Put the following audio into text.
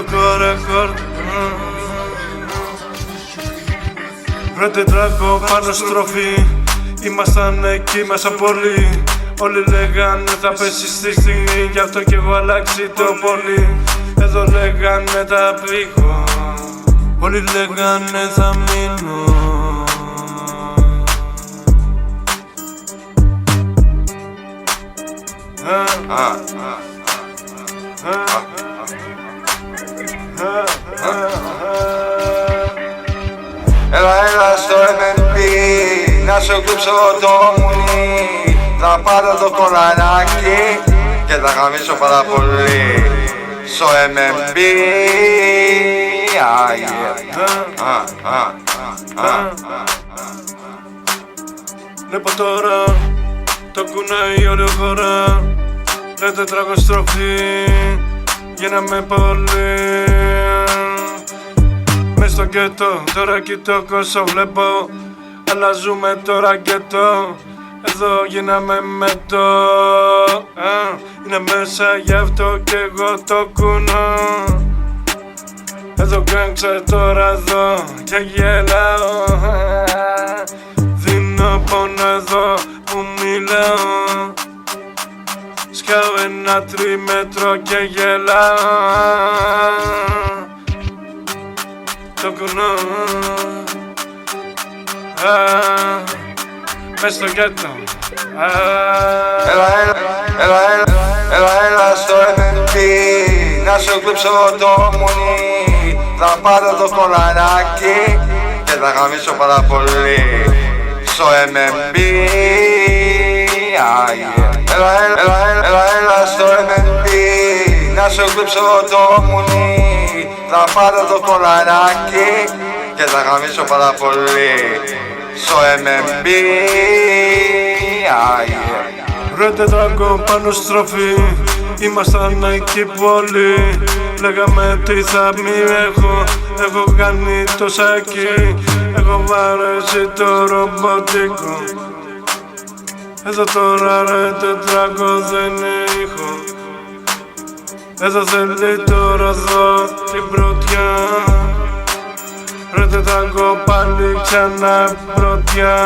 το ρεκόρντ. Ρε τετράκο πάνω στροφή, ήμασταν εκεί μέσα πολύ. Όλοι λέγανε θα πέσει στη στιγμή, γι' αυτό κι εγώ αλλάξει το πολύ. Εδώ λέγανε θα πήγω, όλοι λέγανε θα μείνω. Έλα στο MNP, να σου κλείψω το μουνί. Θα πάρω το κολαράκι και θα γαμίσω πάρα πολύ. Στο MNP, Βλέπω τώρα το κουνάει όλη χώρα. Ρε τετρακοστροφή, γίναμε πολύ. Μες στο γκέτο, τώρα κοιτώ κόσο βλέπω. Αλλάζουμε το ρακέτο, εδώ γίναμε με το. Είναι μέσα γι' αυτό κι εγώ το κουνώ. Εδώ γκάνξε τώρα εδώ και γελάω. Δίνω πόνο εδώ που μιλάω. Σκάω ένα τρίμετρο και γελάω. Το κουνώ μες στο γκέτο. Έλα στο MNP, να σου κλείψω το μουνί. Θα πάρω το κολαράκι και θα γαμίσω πάρα πολύ. Στο MNP, έλα στο MNP, να σου κλείψω το μουνί. Θα πάρω το κολαράκι και θα γαμίσω πάρα πολύ. Στο MNP, Ρε τετράκο πάνω στροφή, ήμασταν εκεί πολύ. Λέγαμε τι θα μη έχω κάνει το σάκι. Έχω βαρέσει το ρομποτικό. Εδώ τώρα ρε τετράκο δεν έχω. Εδώ θέλει τώρα εδώ την πρωτιά. Ρε τετράκο πάλι ξανά πρωτιά.